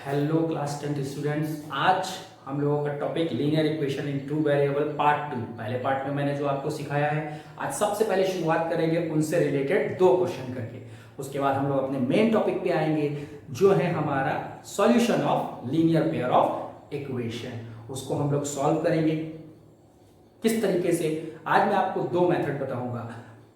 Hello class 10 students. आज हम लोगों का topic linear equation in two variable part 2। पहले पार्ट में मैंने जो आपको सिखाया है, आज सबसे पहले शुरुआत करेंगे उनसे रिलेटेड दो क्वेश्चन करके। उसके बाद हम लोग अपने मेन टॉपिक पे आएंगे जो है हमारा solution of linear pair of equation. उसको हम लोग सॉल्व करेंगे किस तरीके से। आज मैं आपको दो मेथड बताऊंगा,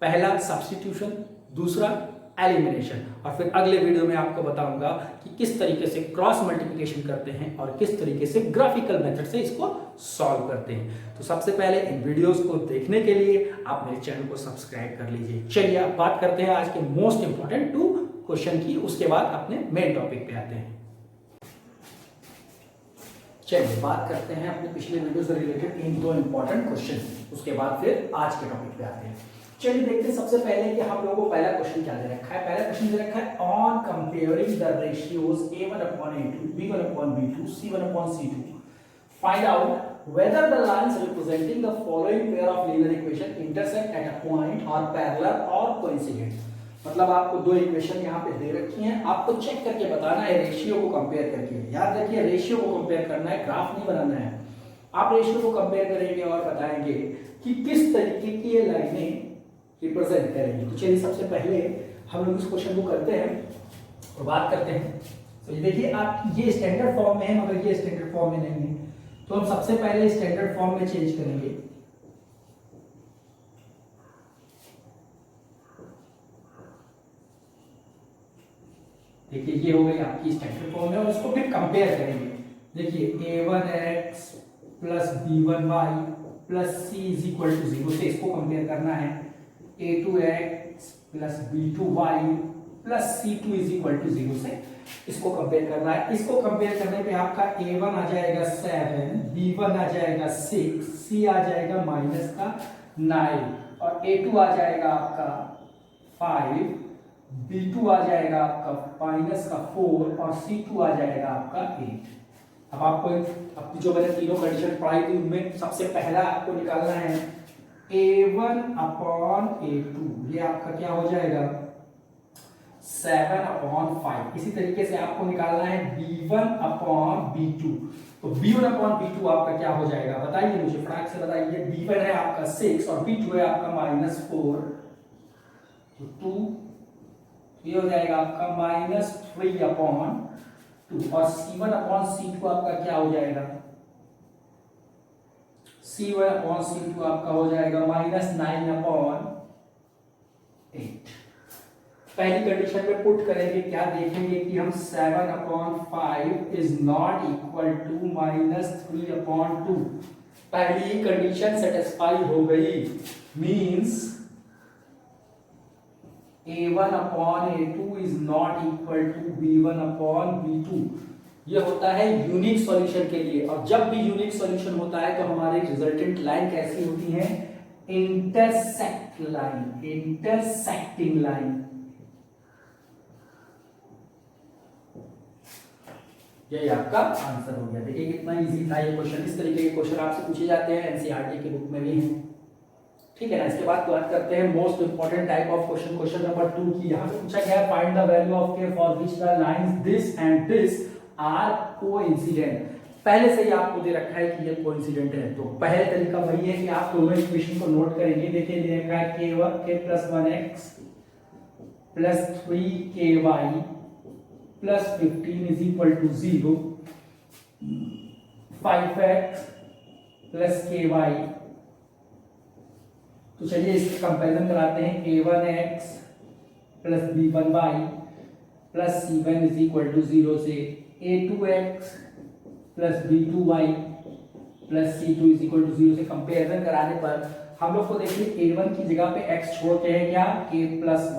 पहला सब्स्टिट्यूशन, दूसरा एलिमिनेशन। और फिर अगले वीडियो में आपको बताऊंगा कि किस तरीके से क्रॉस मल्टीप्लिकेशन करते हैं और किस तरीके से ग्राफिकल मेथड से इसको सॉल्व करते हैं। तो सबसे पहले इन वीडियोस को देखने के लिए आप मेरे चैनल को सब्सक्राइब कर लीजिए। चलिए अब बात करते हैं आज के मोस्ट इंपॉर्टेंट टू क्वेश्चन की, उसके बाद अपने मेन टॉपिक पे आते हैं। चलिए बात करते हैं अपने पिछले वीडियो से रिलेटेड इन दो इंपॉर्टेंट क्वेश्चन, उसके बाद फिर आज के टॉपिक पे आते हैं। चलिए देखते हैं सबसे पहले कि हम लोगों को पहला क्वेश्चन क्या दे रखा है। पहला क्वेश्चन दे रखा है on comparing the ratios a1/a2 b1/b2 c1/c2 find out whether the lines representing the following pair of linear equation intersect at a point or parallel or coincident। मतलब आपको दो इक्वेशन यहाँ पे दे रखी हैं, आपको चेक करके बताना है रेशियो को कंपेयर करके। याद रखिए रेशियो को कंपेयर करना है, ग्राफ नहीं बनाना है। आप रेशियो को कंपेयर करेंगे और बताएंगे कि किस तरीके की ये लाइनें रिप्रेजेंट करेंगे। तो चलिए सबसे पहले हम लोग इस क्वेश्चन को करते हैं और बात करते हैं। तो ये देखिए आप ये स्टैंडर्ड फॉर्म में है मगर ये स्टैंडर्ड फॉर्म में नहीं है, तो हम सबसे पहले स्टैंडर्ड फॉर्म में चेंज करेंगे। देखिए ये हो गई आपकी स्टैंडर्ड फॉर्म है और इसको फिर कंपेयर करेंगे। देखिए a1x plus b1y plus c is equal to 0 से इसको कंपेयर करना है। a2x plus b2y plus c2 is equal to 0 से इसको कंपेयर करना है। इसको कंपेयर करने पे आपका a1 आ जाएगा 7, b1 आ जाएगा 6, c आ जाएगा माइनस का 9 और a2 आ जाएगा आपका 5, b2 आ जाएगा आपका माइनस का 4 और c2 आ जाएगा आपका 8। अब आपको अब जो मैंने तीनों कंडीशन पढ़ाई थी उनमें सबसे पहला आपको निकालना है a1/a2, ये आपका क्या हो जाएगा 7/5। इसी तरीके से आपको निकालना है b1/b2, तो b1/b2 आपका क्या हो जाएगा बताइए मुझे, फटाक से बताइए। b1 है आपका 6 और b2 है आपका -4, तो 2 ये हो जाएगा आपका -3/2 और c1/c2 आपका क्या हो जाएगा, c1/c2 आपका हो जाएगा -9/8। पहली कंडीशन में पुट करेंगे, क्या देखेंगे कि हम 7/5 इज नॉट इक्वल टू -3/2। पहली कंडीशन सेटिस्फाई हो गई, means a1/a2 is not equal to b1/b2। ये होता है यूनिक सॉल्यूशन के लिए, और जब भी यूनिक सॉल्यूशन होता है तो हमारी रिजल्टेंट लाइन कैसी होती है, इंटरसेक्ट लाइन, इंटरसेक्टिंग लाइन। यही आपका आंसर हो गया। देखिए कितना इजी था ये क्वेश्चन। इस तरीके के क्वेश्चन आपसे पूछे जाते हैं, एनसीईआरटी के बुक में भी हैं, ठीक है ना। इसके बाद बात करते हैं most important type of question, question number 2 की। यहाँ पे पूछा गया है find the value of k for which the lines this and this are coincident. पहले से ही आपको दे रखा है कि ये कोइंसिडेंट है, तो पहले तरीका वही है कि आप दोनों इक्वेशन को नोट करेंगे। देखिए दे रखा है k + 1x + 3ky + 15 is equal to 0, 5x + ky। तो चलिए इसके कंपैरिजन कराते हैं। a1x + b1y + c1 is equal to 0 से a2x + b2y + c2 is equal to 0 से कंपैरिजन कराने पर हम लोग को देखिए a1 की जगह पे x छोड़ के है क्या, k +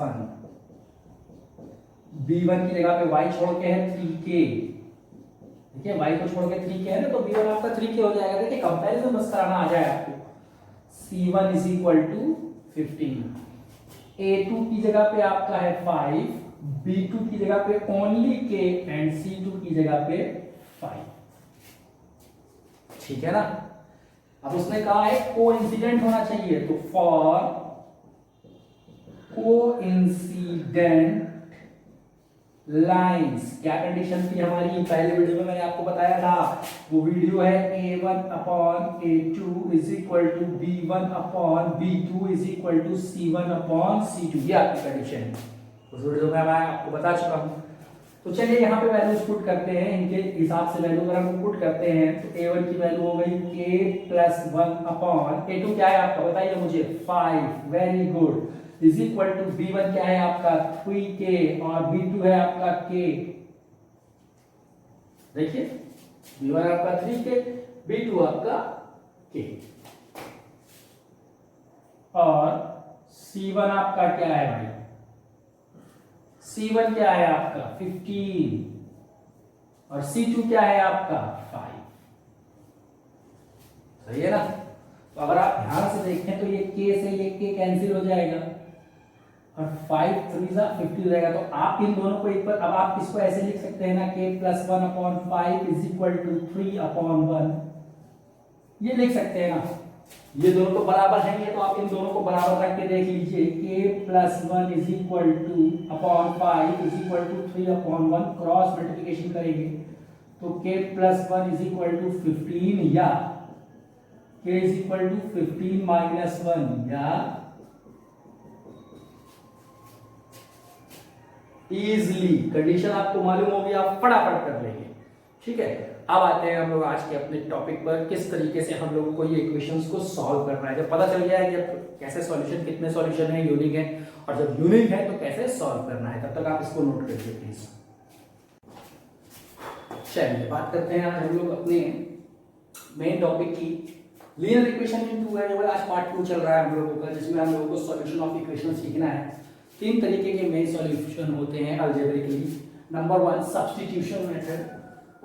1, b1 की जगह पे y छोड़ के है 3k। देखिए y को छोड़ के 3k है ना, तो b1 आपका 3k हो जाएगा। देखिए कंपैरिजन बस कराना आ जाए आपको। c1 is equal to 15, a2 की जगह पे आपका है 5, b2 की जगह पे ओनली k एंड c2 की जगह पे 5, ठीक है ना। अब उसने कहा है कोइंसिडेंट होना चाहिए, तो फॉर कोइंसिडेंट लाइंस। क्या कंडीशन थी हमारी पहले वीडियो में मैंने आपको बताया था, वो वीडियो है a1 upon a2 is equal to b1 upon b2 is equal to c1 upon c2। ये आपकी कंडीशन है, उस वीडियो में मैं आपको बता चुका हूं। तो चलिए यहाँ पे वैल्यूज पुट करते हैं, इनके हिसाब से वैल्यू अगर हम पुट करते हैं तो a1 की वैल्यू हो गई k प्लस 1 अपॉन a2 क्या है आपका बताइए मुझे 5, very good, is equal to b1 क्या है आपका 3k और b2 है आपका k। देखिए b1 आपका 3k, b2 आपका k और c1 आपका क्या है भाई, C1 क्या है आपका 15 और C2 क्या है आपका 5। सही है ना। तो अगर आप ध्यान से देखें तो ये K से ये K कैंसिल हो जाएगा और 5 3 जा 50 हो जाएगा। तो आप इन दोनों को एक बार, अब आप इसको ऐसे लिख सकते हैं ना K plus 1 upon 5 is equal to 3 upon 1, ये लिख सकते हैं ना। ये दोनों तो बराबर हैं, ये तो आप इन दोनों को बराबर रख के देख लीजिए। k plus 1 is equal to upon 5 is equal to 3 upon 1, cross multiplication करेंगे तो k plus 1 is equal to 15 या k is equal to 15 minus 1 या इजली। कंडीशन आपको मालूम होगी, आप फटाफट कर लेंगे। ठीक है, अब आते हैं हम लोग आज के अपने टॉपिक पर, किस तरीके से हम लोगों को ये इक्वेशंस को सॉल्व करना है। जब पता चल गया है कि कैसे सॉल्यूशन, कितने सॉल्यूशन है, यूनिक है, और जब यूनिक है तो कैसे सॉल्व करना है, तब तक आप इसको नोट करिए प्लीज। चलिए बात करते हैं आज हम लोग अपने मेन टॉपिक की। लीनियर इक्वेशन इन टू है, जो आज पार्ट 2 चल रहा है हम लोगों का, जिसमें हम लोगों को सॉल्यूशन ऑफ इक्वेशन सीखना है। 3 तरीके के मेन सॉल्यूशन होते हैं algebraically. Number 1 substitution method,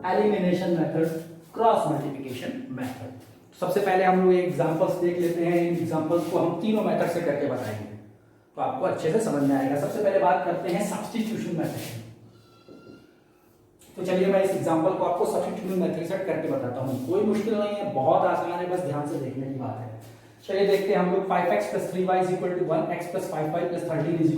elimination method, cross multiplication method. सबसे पहले हम लोग एग्जांपल्स देख लेते हैं। इन एग्जांपल्स को हम तीनों मेथड से करके बताएंगे तो आपको अच्छे से समझ में आएगा। सबसे पहले बात करते हैं सब्स्टिट्यूशन मेथड। तो चलिए मैं इस एग्जांपल को आपको सब्स्टिट्यूशन मेथड से करके बताता हूं। कोई मुश्किल नहीं है, बहुत आसान है, बस ध्यान से देखने की बात है। चलिए देखते हैं हम लोग 5x + 3y = 1, x + 5y + 13 = 0।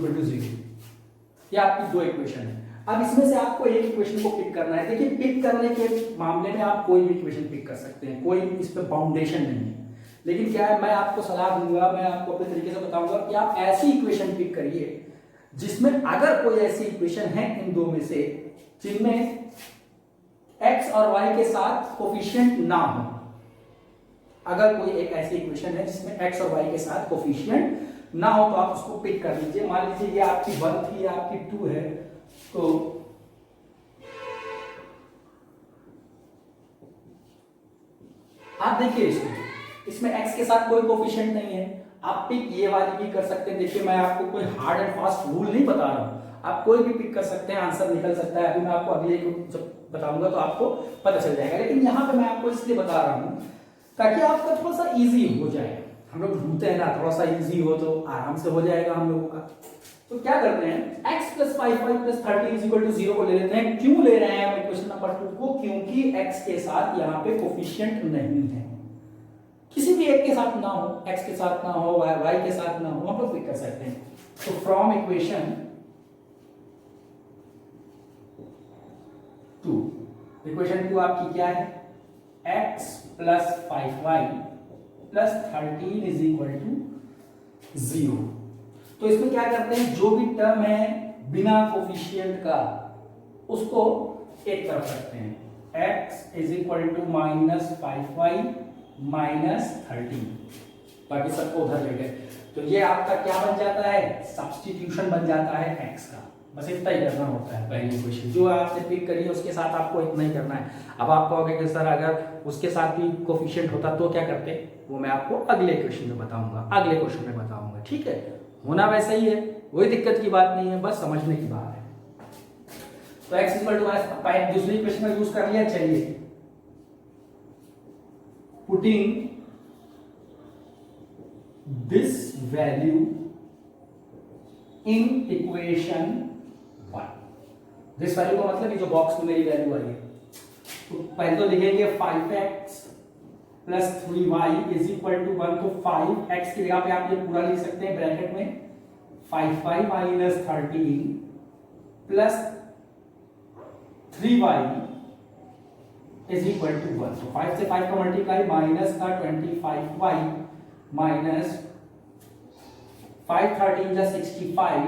ये आपकी दो इक्वेशन है। अब इसमें से आपको एक इक्वेशन को पिक करना है। देखिए पिक करने के मामले में आप कोई भी इक्वेशन पिक कर सकते हैं, कोई इस पे बाउंडेशन नहीं है। लेकिन क्या है, मैं आपको सलाह दूंगा, मैं आपको अपने तरीके से बताऊंगा कि आप ऐसी इक्वेशन पिक करिए जिसमें अगर कोई ऐसी इक्वेशन है इन दो में से जिनमें x और y के साथ कोफिशिएंट ना हो। अगर कोई एक ऐसी इक्वेशन है जिसमें x और y के साथ कोफिशिएंट ना हो तो आप उसको पिक कर लीजिए। मान लीजिए ये आपकी 1 थी, ये आपकी 2 है, तो आप देखिए इसमें x के साथ कोई कोफिशिएंट नहीं है। आप पिक ये वाली भी कर सकते हैं। देखिए मैं आपको कोई हार्ड एंड फास्ट रूल नहीं बता रहा हूं, आप कोई भी पिक कर सकते हैं, आंसर निकल सकता है। अभी मैं आपको अगले जब बताऊंगा तो आपको पता चल जाएगा। लेकिन यहाँ पे मैं आपको इसलिए बता रहा हूँ ताकि आपका थोड़ा सा इजी हो जाए। हम लोग ढूंढते हैं ना, थोड़ा सा इजी हो तो आराम से हो जाएगा हम लोगों का। तो क्या करते हैं, x + 5y + 13 = 0 को ले लेते हैं। क्यों ले रहे हैं हम इक्वेशन नंबर 2 को? क्योंकि x के साथ यहाँ पे कोफिशिएंट नहीं है। किसी भी एक के साथ ना हो, x के साथ ना हो, y के साथ ना हो, हम लोग पिक कर सकते हैं। तो फ्रॉम इक्वेशन 2, इक्वेशन 2 आपकी क्या है, x + 5y + 13 = 0। तो इसमें क्या करते हैं, जो भी टर्म है बिना कोफिशिएंट का उसको एक तरफ रखते हैं। x = -5y - 13, बाकी सबको उधर ले गए। तो ये आपका क्या बन जाता है, सब्स्टिट्यूशन बन जाता है x का। बस इतना ही करना होता है। पहली इक्वेशन जो आपने पिक करी है उसके साथ आपको इतना ही करना है। अब आप कहोगे कि सर अगर उसके साथ भी कोफिशिएंट होता तो क्या करते, वो मैं आपको अगले इक्वेशन में बताऊंगा, अगले क्वेश्चन में बताऊंगा। ठीक है, होना वैसा ही है, कोई दिक्कत की बात नहीं है, बस समझने की बात है। तो x = दूसरी इक्वेशन में यूज कर लिया। चलिए putting this value in equation 1। This value का मतलब ये जो बॉक्स में मेरी वैल्यू आई है, तो पहले तो लिखेंगे 5x + 3y = 1। तो 5x की जगह पे आप ये पूरा लिख सकते हैं ब्रैकेट में 5y - 13 + 3y is equal to 1। तो 5 से 5 का मल्टीप्लाई माइनस का 25y माइनस 5 13 जा 65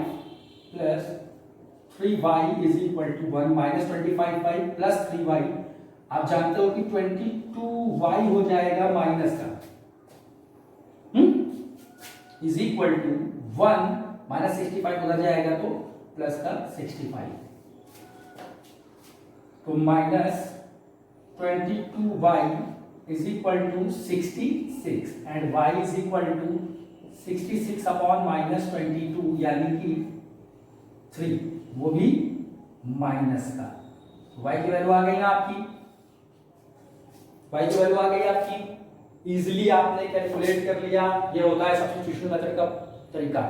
plus 3y is equal to 1 minus 25y plus 3y। आप जानते हो कि 22y हो जाएगा माइनस का इज इक्वल टू 1 माइनस 65 उधर जाएगा तो प्लस का 65 तो minus 22y is equal to 66 and y is equal to 66 upon minus 22 यानी कि 3 वो भी माइनस का। y की वैल्यू आ गई ना आपकी, y की वैल्यू आ गई आपकी। इजीली आपने कैलकुलेट कर लिया, ये होता है सब्स्टिट्यूशन मेथड का तरीका।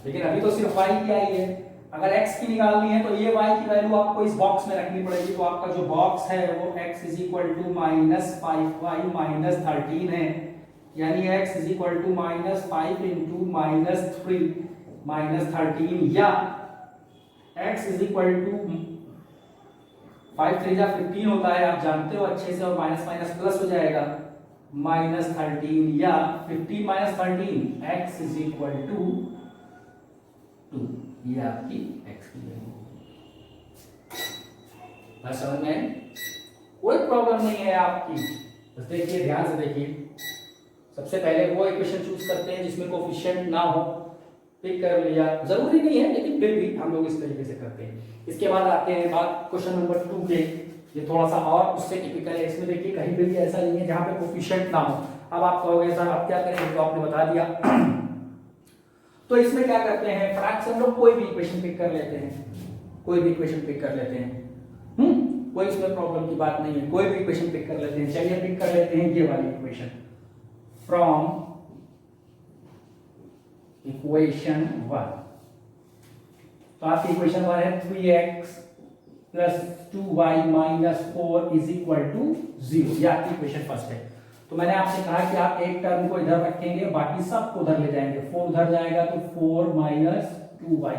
लेकिन अभी तो सिर्फ y की आई है, अगर x की निकालनी है तो ये y की वैल्यू आपको इस बॉक्स में रखनी पड़ेगी। तो आपका जो बॉक्स है वो x is equal to minus 5y minus 13 है, यानी x is equal to minus 5 into minus 3 minus 13 या x इज इक्वल टू 5 3 जा 15 होता है, आप जानते हो अच्छे से, और माइनस माइनस प्लस हो जाएगा माइनस 13 या 15 minus 13 x is equal to 2। ये आपकी x की वैल्यू। बस समझ में कोई प्रॉब्लम नहीं है आपकी। बस देखिए, ध्यान से देखिए। सबसे पहले वो इक्वेशन चूज करते हैं जिसमें कोफिशिएंट ना हो, पिक कर लिया, जरूरी नहीं है लेकिन फिर भी हम लोग इस तरीके से करते हैं। इसके बाद आते हैं बात क्वेश्चन नंबर 2 के। ये थोड़ा सा और उससे टिपिकल है। इसमें देखिए कहीं पे भी ऐसा नहीं है जहां पे कोफिशिएंट ना हो। अब आप कहोगे सर अब क्या करें, तो आपने बता दिया। तो इसमें क्या करते हैं, फटाक से हम लोग कोई भी इक्वेशन पिक कर लेते हैं, कोई भी इक्वेशन पिक कर लेते हैं। कोई इसमें प्रॉब्लम की बात नहीं है, कोई भी इक्वेशन पिक कर लेते हैं। चलिए पिक कर लेते हैं ये वाली इक्वेशन फ्रॉम इक्वेशन 1। तो आपकी इक्वेशन 1 है 3x plus 2y minus 4 is equal to 0। ये आपकी इक्वेशन फर्स्ट है। तो मैंने आपसे कहा कि आप एक टर्म को इधर रखेंगे, बाकी सब को उधर ले जाएंगे। 4 उधर जाएगा तो 4 माइनस 2y,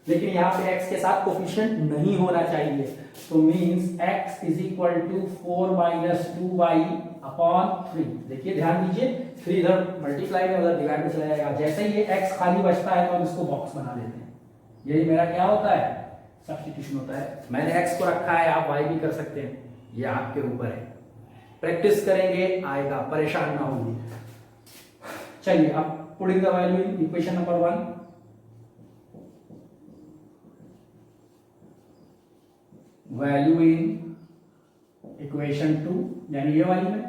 लेकिन यहाँ पे x के साथ कोफिशिएंट नहीं होना चाहिए। तो means x is equal to 4 minus 2y upon 3। देखिए ध्यान दीजिए, 3 इधर मल्टीप्लाई में उधर डिवाइड में चला जाएगा। जैसे ही ये x खाली बचता है तो हम इसको बॉक्स बना देते हैं। यही मेरा क्या होता है, सब्स्टिट्यूशन होता है। मैंने x को रखा है, आप y भी कर सकते हैं, ये आपके ऊपर है। प्रैक्टिस करेंगे आएगा, परेशान ना होइए। चलिए अब putting the value in equation number 1। Value in equation 2 यानी ये वाली में।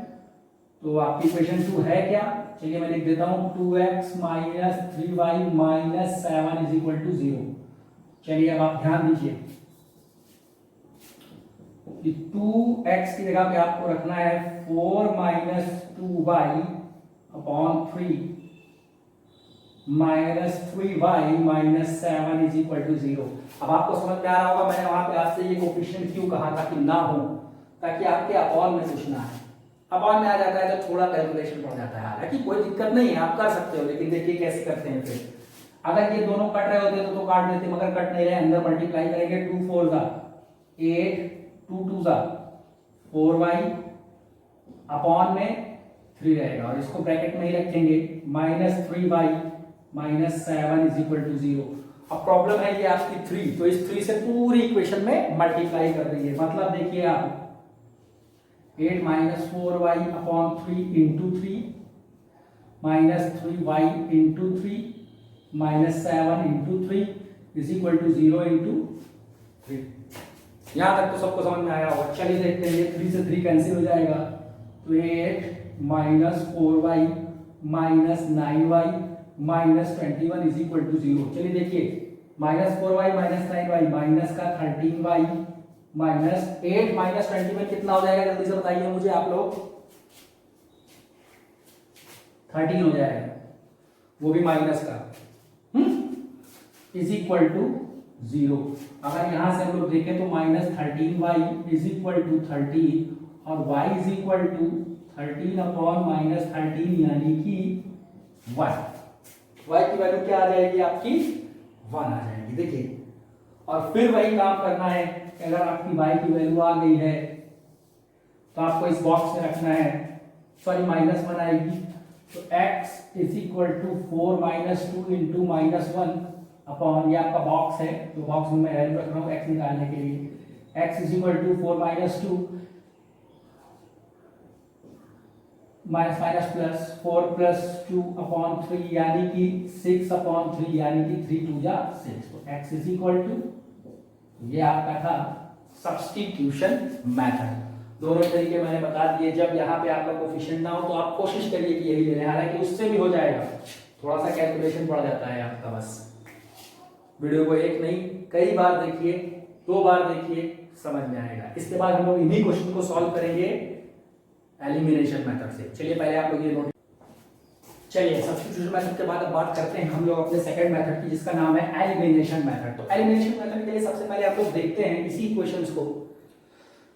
तो आपकी इक्वेशन 2 है क्या, चलिए मैं लिख देता हूं 2x minus 3y minus 7 is equal to 0। चलिए अब आप ध्यान दीजिए कि 2x की जगह पे आपको रखना है 4 minus 2y upon 3 minus 3y minus 7 is equal to 0। अब आपको समझ में आ रहा होगा मैंने वहां पे आपसे ये कोफिशिएंट क्यों कहा था कि ना हो, ताकि आपके अपॉन में कुछ ना है। अपॉन में आ जाता है तो थोड़ा कैलकुलेशन पड़ जाता है। हालांकि कोई दिक्कत नहीं है, आप कर सकते हो, लेकिन देखिए कैसे करते हैं। फिर अगर ये दोनों कट रहे होते तो काट देते, मगर कट नहीं रहे, अंदर मल्टीप्लाई करेंगे। 2 4 जा 8, 2 2 जा 4y अपॉन में 3 रहेगा, और इसको ब्रैकेट में ही रखेंगे minus 3y minus 7 is equal to 0। अब प्रॉब्लम है ये आपकी 3, तो इस 3 से पूरी इक्वेशन में मल्टीप्लाई कर देंगे। मतलब देखिए आप 8 minus 4y upon 3 into 3 minus 3y into 3 minus 7 into 3 is equal to 0 into 3। यहां तक तो सबको समझ में आया होगा। चलिए देखते हैं, 3 से 3 कैंसिल हो जाएगा तो 8 minus 4y minus 9y minus 21 is equal to 0। चलिए देखिए, minus 4y minus 9y minus का 13y माइनस 8 माइनस 21 कितना हो जाएगा, जल्दी से बताइए मुझे आप लोग। 13 हो जाएगा, वो भी माइनस का, इज इक्वल टू 0। अगर यहां से हम लोग देखें तो minus 13y is equal to 13 और y is equal to 13 upon minus 13 यानी कि 1। y की वैल्यू क्या आ जाएगी आपकी, 1 आ जाएगी। देखिए, और फिर वही काम करना है, कि अगर आपकी y की वैल्यू आ गई है तो आपको इस बॉक्स में रखना है, सॉरी -1 आएगी, तो x is equal to 4 - 2 into -1 upon, ये आपका बॉक्स है तो बॉक्स में मैं वैल्यू रख रहा हूँ x निकालने के लिए, x is equal to 4 - 2 minus plus 4 + 2 upon 3 यानी कि 6 अपॉन 3 यानी कि 3 2 जा 6, तो x इज इक्वल टू, ये आपका था सब्स्टिट्यूशन मेथड। दोनों तरीके मैंने बता दिए। जब यहाँ पे आपका कोफिशिएंट ना हो तो आप कोशिश करिए कि यही ले लें, हालांकि उससे भी हो जाएगा, थोड़ा सा कैलकुलेशन बढ़ जाता है आपका। बस वीडियो को एक नहीं कई बार देखिए, 2 बार देखिए, समझ में आएगा। इसके बाद हम लोग इन्हीं क्वेश्चन को सॉल्व करेंगे एलिमिनेशन मेथड से। चलिए पहले आप लोग ये नोट, चलिए सब्स्टिट्यूशन मेथड के बाद अब बात करते हैं हम लोग अपने सेकंड मेथड की, जिसका नाम है एलिमिनेशन मेथड। तो एलिमिनेशन मेथड के लिए सबसे पहले आप लोग देखते हैं इसी इक्वेशंस को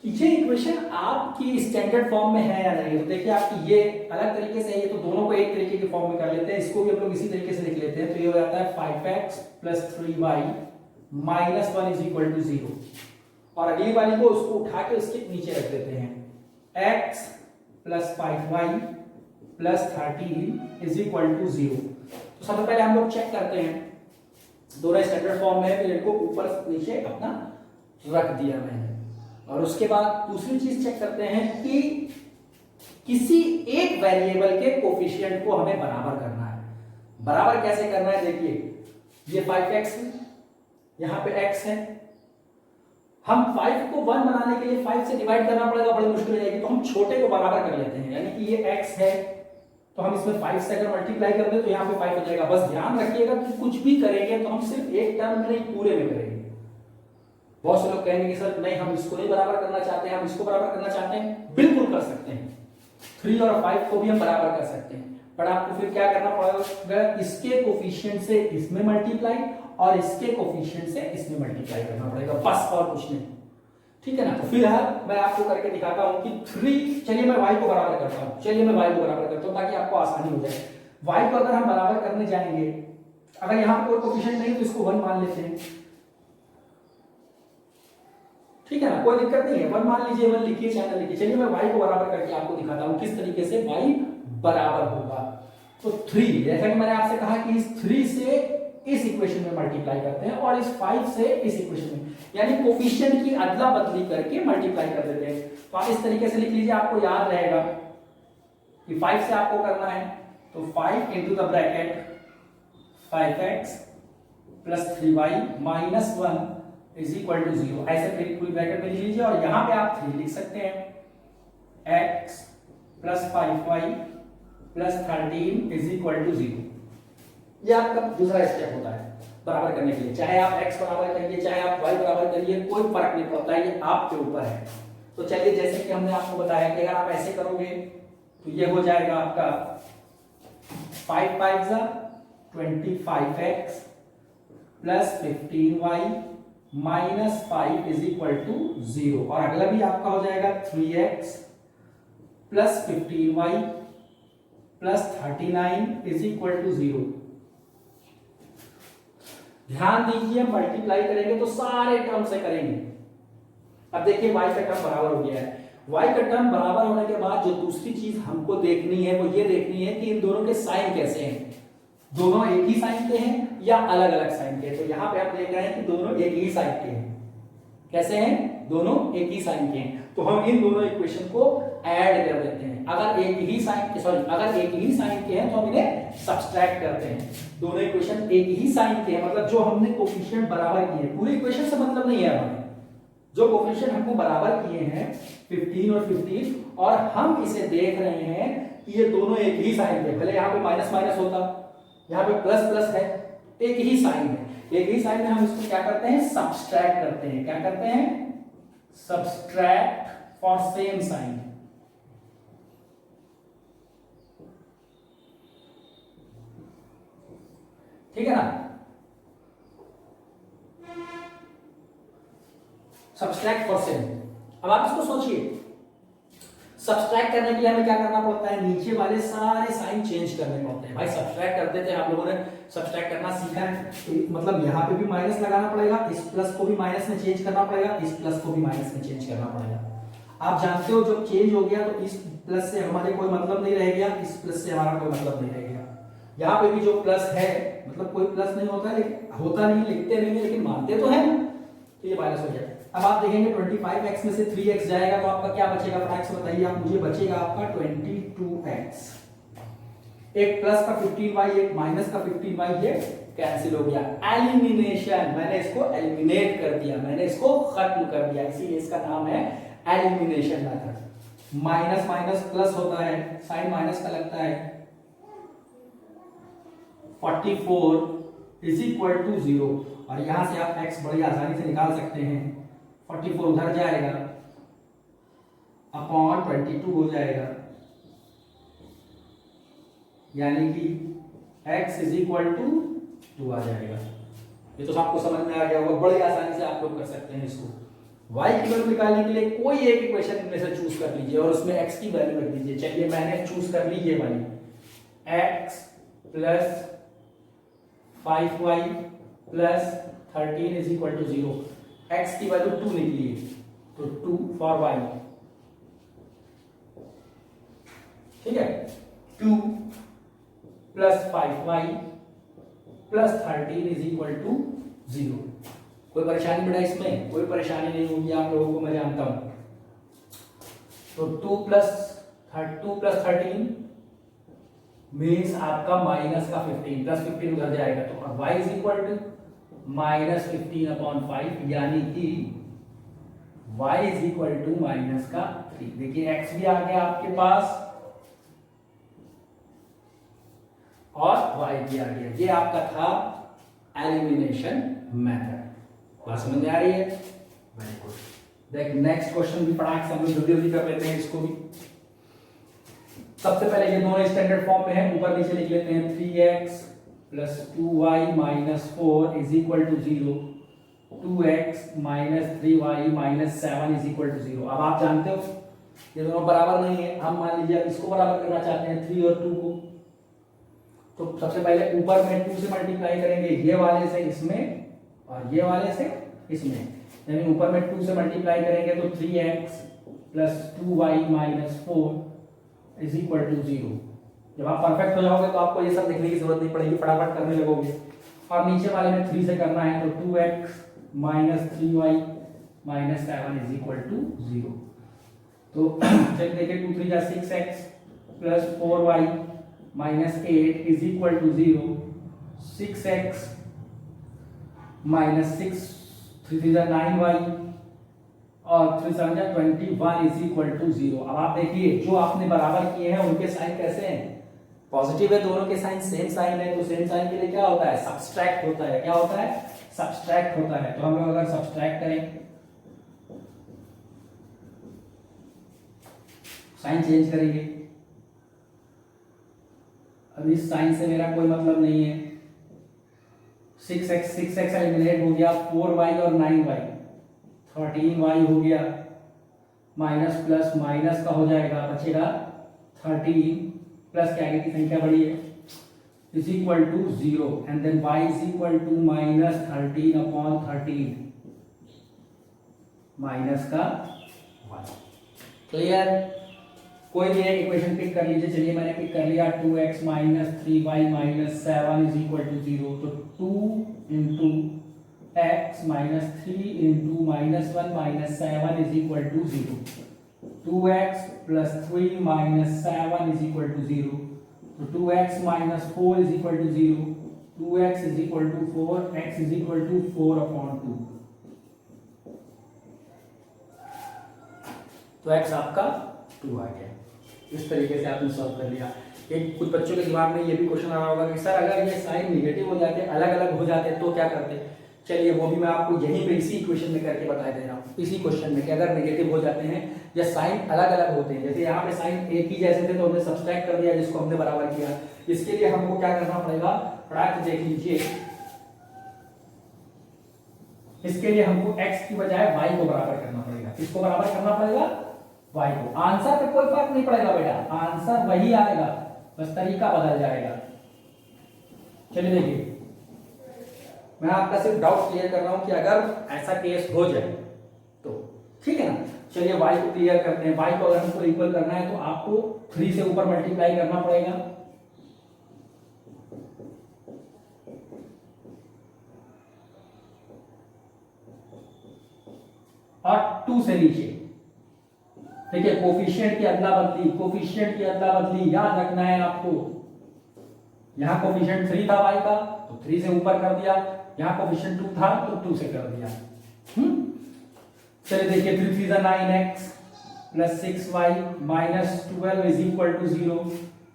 कि ये इक्वेशन आपकी स्टैंडर्ड फॉर्म में है या नहीं। तो देखिए आपकी ये अलग तरीके से, ये तो दोनों को एक तरीके की फॉर्म में कर लेते हैं, इसको भी हम लोग इसी तरीके से लिख लेते हैं। तो ये हो जाता है 5x + 3y - 1 = 0, और अगली वाली को उसको उठा के उसके नीचे रख देते हैं, x + 5y + 13 = 0। तो सबसे पहले हम लोग चेक करते हैं, दोनों स्टैंडर्ड फॉर्म में, फिर इनको ऊपर नीचे अपना रख दिया मैंने। और उसके बाद दूसरी चीज चेक करते हैं कि किसी एक वेरिएबल के कोफिशिएंट को हमें बराबर करना है। बराबर कैसे करना है, देखिए ये 5x है, यहां पे x है, हम 5 को 1 बनाने के लिए 5 से डिवाइड करना पड़ेगा, बड़ी मुश्किल हो जाएगी, तो हम छोटे को बराबर कर लेते हैं। यानी कि ये x है तो हम इसमें 5 से अगर मल्टीप्लाई कर दें तो यहाँ पे 5 हो जाएगा। बस ध्यान रखिएगा कि कुछ भी करेंगे तो हम सिर्फ एक टर्म में नहीं, पूरे में करेंगे। बहुत से लोग कहेंगे कि सर नहीं, हम इसको नहीं बराबर करना चाहते हैं, हम इसको बराबर करना चाहते हैं। बिल्कुल कर सकते हैं, 3 और 5 को भी हम बराबर कर सकते हैं, पर आपको फिर क्या करना पड़ेगा, इसके कोफिशिएंट से इसमें मल्टीप्लाई और इसके कोफिशिएंट से इसमें मल्टीप्लाई करना पड़ेगा, बस और कुछ नहीं। ठीक है ना। तो फिलहाल मैं आपको करके दिखाता हूं कि 3, चलिए मैं y को बराबर करता हूं, चलिए मैं y को बराबर करता हूं ताकि आपको आसानी हो जाए। y को अगर हम बराबर करने जाएंगे, अगर यहां पर कोई कोफिशिएंट नहीं तो इसको 1 मान लेते हैं, ठीक है ना, कोई दिक्कत नहीं है, 1 मान लीजिए, 1 लिखिए चाहे ना लिखिए। चलिए मैं y को बराबर करके आपको दिखाता हूं किस तरीके से y बराबर होगा। तो 3, जैसा कि मैंने आपसे कहा कि इस 3 से इस इक्वेशन में मल्टीप्लाई करते हैं और इस 5 से इस इक्वेशन में, यानी कोफिशिएंट की अदला बदली करके मल्टीप्लाई कर देते हैं। तो आप इस तरीके से लिख लीजिए, आपको याद रहेगा कि 5 से आपको करना है, तो 5 into the bracket 5x + 3y - 1 = 0, ऐसे पूरी ब्रैकेट में लिख लीजिए। और यहां पे आप 3 लिख सकते हैं, x + 5y + 13 = 0। ये आपका दूसरा स्टेप होता है बराबर करने के लिए। चाहे आप x बराबर करिए, चाहे आप y बराबर करिए, कोई फर्क नहीं पड़ता, ये आपके ऊपर है। तो चलिए, जैसे कि हमने आपको बताया कि अगर आप ऐसे करोगे तो ये हो जाएगा आपका 5 × 5 = 25x + 15y - 5 = 0, और अगला भी आपका हो जाएगा 3x + 15y + 39 = 0। ध्यान दीजिए, मल्टीप्लाई करेंगे तो सारे टर्म से करेंगे। अब देखिए y का टर्म बराबर हो गया है। y का टर्म बराबर होने के बाद जो दूसरी चीज हमको देखनी है वो ये देखनी है कि इन दोनों के साइन कैसे हैं, दोनों एक ही साइन के हैं या अलग अलग साइन के हैं। तो यहाँ पे आप देख रहे हैं कि दोनों एक ही साइन के हैं। कैसे हैं? दोनों एक ही साइन के हैं। तो हम इन दोनों इक्वेशन को ऐड कर देते हैं। अगर एक ही साइन के हैं तो हम इन्हें सब्सट्रैक्ट करते हैं। दोनों इक्वेशन एक ही साइन के हैं, मतलब जो हमने कोफिशिएंट बराबर किए हैं, पूरी इक्वेशन से मतलब नहीं है हमें, जो कोफिशिएंट हमको बराबर किए हैं 15 और 15, और हम इसे देख रहे हैं कि ये दोनों एक ही साइन के, भले यहाँ पे माइनस माइनस होता, यहाँ पे प्लस प्लस है, एक ही साइन है। एक ही साइन में हम इसको क्या करते हैं? सब्सट्रैक्ट करते हैं। क्या करते हैं? Subtract for same sign. ठीक है ना? Subtract for same. अब आप इसको सोचिए, सब्सट्रैक्ट करने के लिए हमें क्या करना पड़ता है, नीचे वाले सारे साइन चेंज करने पड़ते हैं। भाई सब्सट्रैक्ट करते थे, आप लोगों ने सब्सट्रैक्ट करना सीखा है, तो मतलब यहाँ पे भी माइनस लगाना पड़ेगा, इस प्लस को भी माइनस में चेंज करना पड़ेगा, इस प्लस को भी माइनस में चेंज करना पड़ेगा। आप जानते हो जब चेंज हो गया तो इस प्लस से हमारे कोई मतलब नहीं रह गया, इस प्लस से हमारा कोई मतलब नहीं रह गया। यहाँ पे भी जो प्लस है, मतलब कोई प्लस नहीं होता है, लेकिन होता नहीं, लिखते नहीं है, लेकिन मानते तो है, तो ये माइनस हो जाएगा। अब आप देखेंगे 25x में से 3x जाएगा तो आपका क्या बचेगा, फ्रैक्स बताइए आप मुझे। बचेगा आपका 22x, एक प्लस का 15y, एक माइनस का 15y, ये कैंसिल हो गया। एलिमिनेशन, मैंने इसको एलिमिनेट कर दिया, मैंने इसको खत्म कर दिया, इसीलिए इसका नाम है elimination method. Minus minus plus होता है, साइन माइनस का लगता है। 44 इज इक्वल टू 0, और यहां से आप x बड़ी आसानी से निकाल सकते हैं। 44 उधर जाएगा, अपॉन 22 हो जाएगा, यानी कि x इज इक्वल टू 2 आ जाएगा। ये तो आपको समझ में आ गया होगा, बड़ी आसानी से आप लोग कर सकते हैं इसको। y की वैल्यू निकालने के लिए कोई एक इक्वेशन इनमें से चूज कर लीजिए और उसमें x की वैल्यू रख दीजिए। चलिए मैंने चूज कर ली ये वाली, x plus 5y plus 13 is equal to 0। x की वैल्यू 2 निकली है, तो 2 फॉर y, ठीक है। 2 plus 5y plus 13 is equal to 0। कोई परेशानी बेटा इसमें? कोई परेशानी नहीं होगी आप लोगों को, मैं जानता हूं। तो 2 प्लस 13 मीन्स आपका माइनस का 15, प्लस 15 उधर जाएगा, तो y is equal to minus 15 upon 5, यानी कि y is equal to minus का 3। देखिए x भी आ गया आपके पास और y भी आ गया। ये आपका था एलिमिनेशन मेथड। बात समझ में आ रही है? Very good. देख नेक्स्ट क्वेश्चन भी पढ़ा के हम लोग जल्दी कर लेते हैं इसको भी। सबसे पहले ये दोनों स्टैंडर्ड फॉर्म में है, ऊपर नीचे लिख लेते हैं। 3x plus 2y minus 4 is equal to 0, 2x minus 3y minus 7 is equal to 0। अब आप जानते हो ये दोनों बराबर नहीं है, हम मान लीजिए इसको बराबर करना चाहते हैं 3 और 2 को, तो सबसे पहले ऊपर में 2 से मल्टीप्लाई करेंगे, ये वाले से इसमें और ये वाले से इसमें, यानी ऊपर में 2 से मल्टीप्लाई करेंगे तो 3x plus 2y minus 4 is equal to 0। जब आप परफेक्ट हो जाओगे तो आपको ये सब लिखने की जरूरत नहीं पड़ेगी, फटाफट करने लगोगे। और नीचे वाले में 3 से करना है, तो 2x minus 3y minus 7 is equal to 0। तो चलिए देखिए 2 3 जा 6x plus 4y minus 8 is equal to 0। 6x minus 6 3 3 जा 9y और 3 7 जा 21 इज इक्वल टू 0। अब आप देखिए जो आपने बराबर किए हैं उनके साइन कैसे हैं? पॉजिटिव है, दोनों के साइन सेम साइन है, तो सेम साइन के लिए क्या होता है? सब्सट्रैक्ट होता है। क्या होता है? सब्सट्रैक्ट होता है। तो हम लोग अगर सब्सट्रैक्ट करें, साइन चेंज करेंगे। अब इस साइन से मेरा कोई मतलब नहीं है। 6x एलिमिनेट हो गया, 4y और 9y, 13y हो गया, माइनस प्लस माइनस का हो जाएगा, बचेगा 13 प्लस के आगे की संख्या बड़ी है is equal to 0, and then y is equal to minus 13 upon 13 minus का 1। क्लियर? कोई भी एक इक्वेशन पिक कर लीजिए। चलिए मैंने पिक कर लिया 2x minus 3y minus 7 is equal to 0। तो 2 into x minus 3 into minus 1 minus 7 is equal to 0। 2x plus 3 minus 7 is equal to 0। तो 2x minus 4 is equal to 0। 2x is equal to 4, x is equal to 4 upon 2। तो x आपका 2 आ गया। इस तरीके से आपने solve कर लिया। एक कुछ बच्चों के दिमाग में ये भी क्वेश्चन आ रहा होगा कि सर अगर ये साइन नेगेटिव हो जाते, अलग अलग हो जाते तो क्या करते? चलिए वो भी मैं आपको यहीं पे इसी इक्वेशन में करके बता दे रहा हूँ। इसी क्वेश्चन में कि अगर नेगेटिव हो जाते हैं या साइन अलग अलग होते हैं, जैसे यहाँ पे साइन एक ही जैसे थे तो हमने सब्सट्रैक्ट कर दिया जिसको हमने बराबर किया। इसके लिए हमको क्या करना पड़ेगा? फटाक देख लीजिए। इसके लिए हमको x की बजाय y को बराबर करना पड़ेगा। किसको बराबर करना पड़ेगा? y को। आंसर पे कोई फर्क नहीं पड़ेगा बेटा, आंसर वही आएगा, बस तरीका बदल जाएगा। चलिए देखिए, मैं आपका सिर्फ डाउट क्लियर कर रहा हूं कि अगर ऐसा केस हो जाए तो ठीक है ना। चलिए y को क्लियर करते हैं। y को अगर हमको इक्वल करना है तो आपको 3 से ऊपर मल्टीप्लाई करना पड़ेगा, और 2 से नीचे। ठीक है, कोफिशिएंट की अदला बदली, कोफिशिएंट की अदला बदली याद रखना है आपको। यहां कोफिशिएंट 3 था y का तो 3 से ऊपर कर दिया, यहां कोफिशिएंट 2 था तो 2 से कर दिया। चलिए देखिए, 3 3 9x plus 6y minus 12 is equal to 0,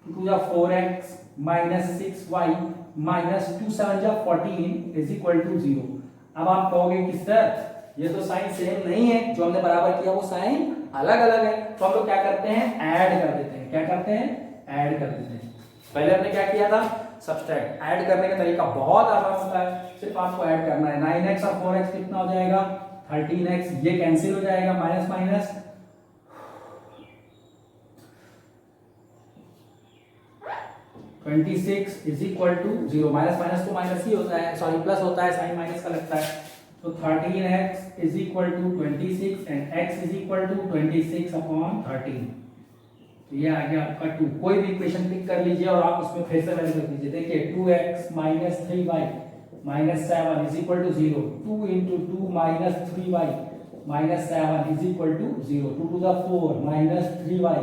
2 4x minus 6y minus 2 7 14 is equal to 0। अब आप कहोगे कि सर ये तो साइन सेम नहीं है, जो हमने बराबर किया वो साइन अलग अलग है, तो हम लोग क्या करते हैं, ऐड कर देते हैं। क्या करते हैं, ऐड कर देते हैं। पहले हमने क्या किया था, सब्सट्रैक्ट। ऐड करने का तरीका बहुत आसान होता है, सिर्फ आपको ऐड करना है। 9x और 4x कितना हो जाएगा, 13x, ये कैंसिल हो जाएगा, minus minus 26 is equal to 0। Minus minus तो माइनस ही होता है, सॉरी प्लस होता है, साइन माइनस का लगता है। तो 13x is equal to 26 and x is equal to 26 upon 13। तो ये आ गया आपका 2। कोई भी इक्वेशन पिक कर लीजिए और आप उसमें फिर से वैल्यू रख दीजिए। देखिए 2x minus 3y minus 7 is equal to 0। 2 into 2 minus 3y minus 7 is equal to 0। 2 to the 4 minus 3y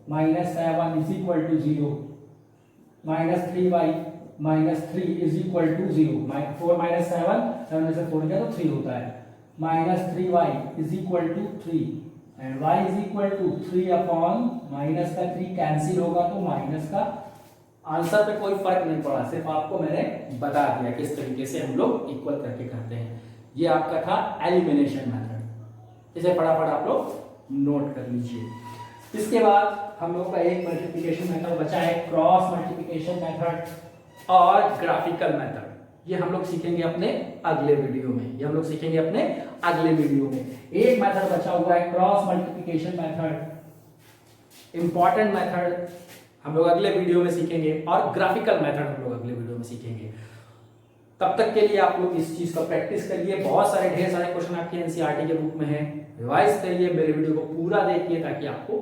minus 7 is equal to 0। Minus 3y minus 3 is equal to 0। 4 minus 7, 7 में से 4 गया तो 3 होता है। Minus 3y is equal to 3 and y is equal to 3 upon minus का 3 cancel होगा तो minus का। आंसर पे कोई फर्क नहीं पड़ा, सिर्फ आपको मैंने बता दिया किस तरीके से हम लोग इक्वल करके करते हैं। ये आपका था एलिमिनेशन मेथड, इसे फटाफट आप लोग नोट कर लीजिए। इसके बाद हम लोग का एक मल्टीप्लिकेशन मेथड बचा है, क्रॉस मल्टीप्लिकेशन मेथड और ग्राफिकल मेथड। ये हम लोग सीखेंगे अपने अगले वीडियो में, ये हम लोग सीखेंगे अपने अगले वीडियो में। एक मेथड बचा हुआ है cross multiplication method, important method हम लोग अगले वीडियो में सीखेंगे, और ग्राफिकल मेथड हम लोग अगले वीडियो में सीखेंगे। तब तक के लिए आप लोग इस चीज का प्रैक्टिस करिए। बहुत सारे ढेर सारे क्वेश्चन आपके एनसीईआरटी के बुक में है, रिवाइज करिए, मेरे वीडियो को पूरा देखिए ताकि आपको